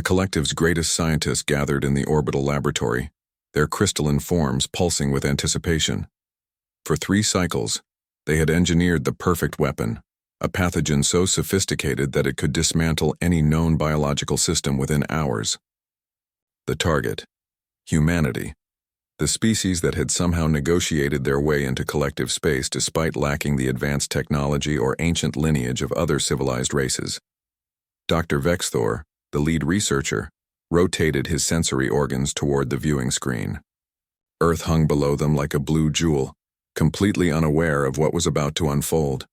collective's greatest scientists gathered in the orbital laboratory, their crystalline forms pulsing with anticipation. For 3 cycles, they had engineered the perfect weapon, a pathogen so sophisticated that it could dismantle any known biological system within hours. The target: humanity, the species that had somehow negotiated their way into collective space despite lacking the advanced technology or ancient lineage of other civilized races. Dr. Vexthor, the lead researcher, rotated his sensory organs toward the viewing screen. Earth hung below them like a blue jewel, completely unaware of what was about to unfold.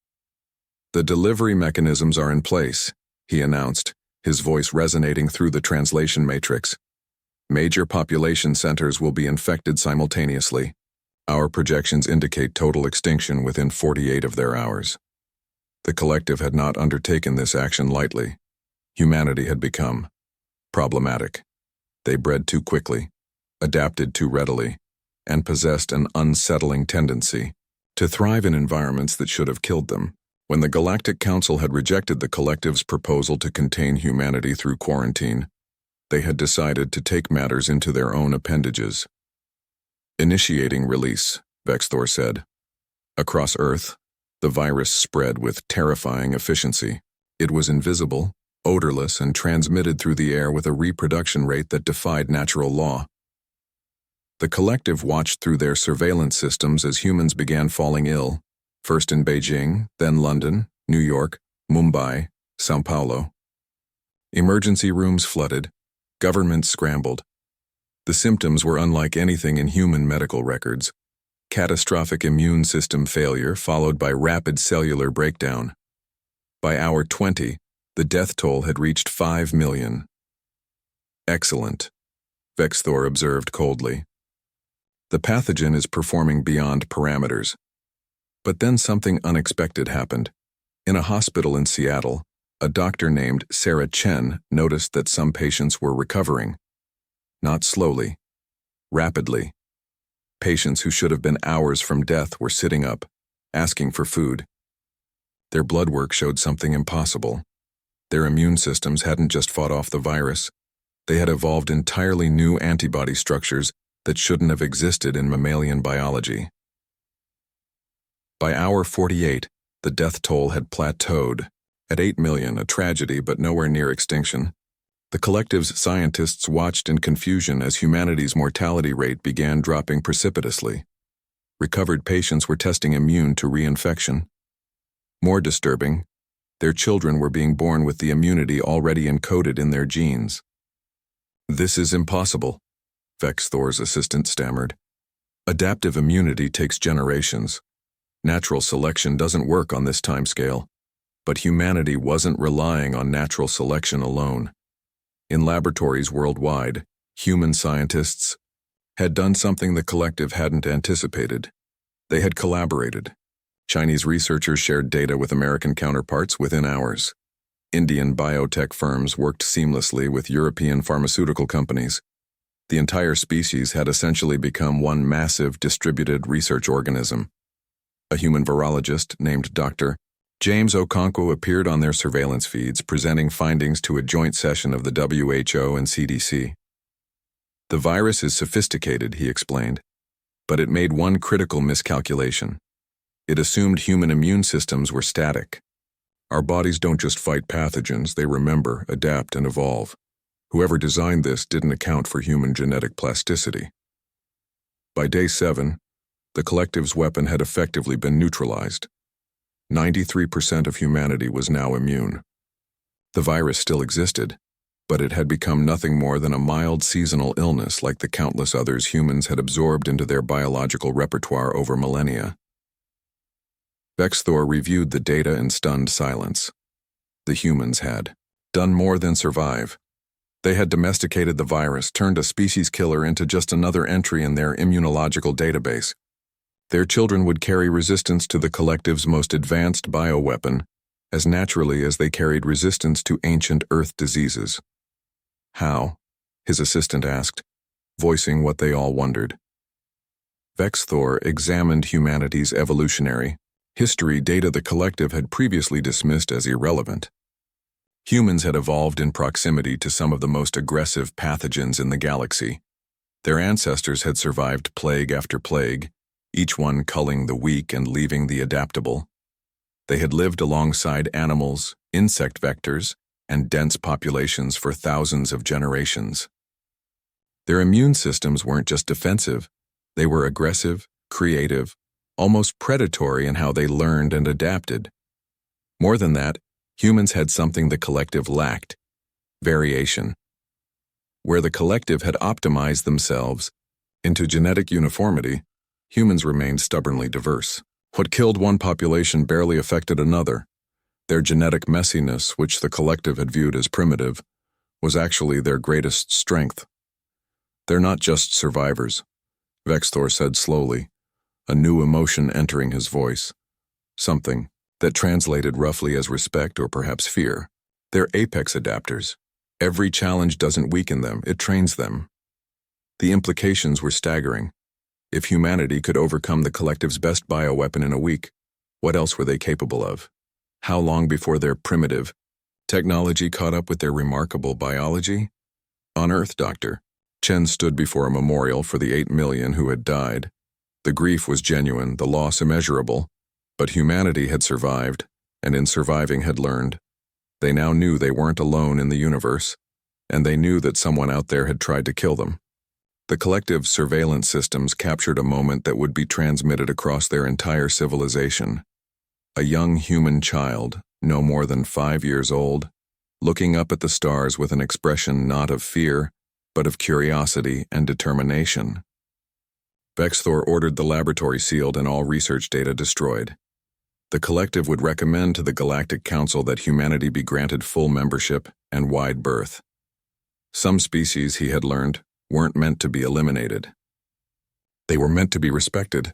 "The delivery mechanisms are in place," he announced, his voice resonating through the translation matrix. "Major population centers will be infected simultaneously. Our projections indicate total extinction within 48 of their hours." The collective had not undertaken this action lightly. Humanity had become problematic. They bred too quickly, adapted too readily, and possessed an unsettling tendency to thrive in environments that should have killed them. When the Galactic Council had rejected the collective's proposal to contain humanity through quarantine, they had decided to take matters into their own appendages. "Initiating release," Vexthor said. Across Earth, the virus spread with terrifying efficiency. It was invisible, odorless, and transmitted through the air with a reproduction rate that defied natural law. The collective watched through their surveillance systems as humans began falling ill, first in Beijing, then London, New York, Mumbai, São Paulo. Emergency rooms flooded, governments scrambled. The symptoms were unlike anything in human medical records: catastrophic immune system failure followed by rapid cellular breakdown. By hour 20, the death toll had reached 5 million. "Excellent," Vexthor observed coldly. "The pathogen is performing beyond parameters." But then something unexpected happened. In a hospital in Seattle, a doctor named Sarah Chen noticed that some patients were recovering. Not slowly, rapidly. Patients who should have been hours from death were sitting up, asking for food. Their blood work showed something impossible. Their immune systems hadn't just fought off the virus. They had evolved entirely new antibody structures that shouldn't have existed in mammalian biology. By hour 48, the death toll had plateaued. At 8 million, a tragedy but nowhere near extinction. The collective's scientists watched in confusion as humanity's mortality rate began dropping precipitously. Recovered patients were testing immune to reinfection. More disturbing, their children were being born with the immunity already encoded in their genes. "This is impossible," Vexthor's assistant stammered. "Adaptive immunity takes generations. Natural selection doesn't work on this timescale." But humanity wasn't relying on natural selection alone. In laboratories worldwide, human scientists had done something the collective hadn't anticipated. They had collaborated. Chinese researchers shared data with American counterparts within hours. Indian biotech firms worked seamlessly with European pharmaceutical companies. The entire species had essentially become one massive distributed research organism. A human virologist named Dr. James Okonkwo appeared on their surveillance feeds, presenting findings to a joint session of the WHO and CDC. "The virus is sophisticated," he explained, but it made one critical miscalculation. It assumed human immune systems were static. Our bodies don't just fight pathogens, they remember, adapt, and evolve. Whoever designed this didn't account for human genetic plasticity. By day 7, the collective's weapon had effectively been neutralized. 93% of humanity was now immune. The virus still existed, but it had become nothing more than a mild seasonal illness like the countless others humans had absorbed into their biological repertoire over millennia. Vexthor reviewed the data in stunned silence. The humans had done more than survive. They had domesticated the virus, turned a species killer into just another entry in their immunological database. Their children would carry resistance to the collective's most advanced bioweapon as naturally as they carried resistance to ancient Earth diseases. "How?" his assistant asked, voicing what they all wondered. Vexthor examined humanity's evolutionary history data the collective had previously dismissed as irrelevant. Humans had evolved in proximity to some of the most aggressive pathogens in the galaxy. Their ancestors had survived plague after plague, each one culling the weak and leaving the adaptable. They had lived alongside animals, insect vectors, and dense populations for thousands of generations. Their immune systems weren't just defensive, they were aggressive, creative, almost predatory in how they learned and adapted. More than that, humans had something the collective lacked: variation. Where the collective had optimized themselves into genetic uniformity, humans remained stubbornly diverse. What killed one population barely affected another. Their genetic messiness, which the collective had viewed as primitive, was actually their greatest strength. They're not just survivors, Vexthor said slowly, a new emotion entering his voice. Something that translated roughly as respect or perhaps fear. They're apex adapters. Every challenge doesn't weaken them, it trains them. The implications were staggering. If humanity could overcome the collective's best bioweapon in a week, what else were they capable of? How long before their primitive technology caught up with their remarkable biology? On Earth, Doctor. Chen stood before a memorial for the 8 million who had died. The grief was genuine, the loss immeasurable, but humanity had survived, and in surviving had learned. They now knew they weren't alone in the universe, and they knew that someone out there had tried to kill them. The collective surveillance systems captured a moment that would be transmitted across their entire civilization. A young human child, no more than 5 years old, looking up at the stars with an expression not of fear, but of curiosity and determination. Vexthor ordered the laboratory sealed and all research data destroyed. The collective would recommend to the Galactic Council that humanity be granted full membership and wide berth. Some species, he had learned, weren't meant to be eliminated. They were meant to be respected,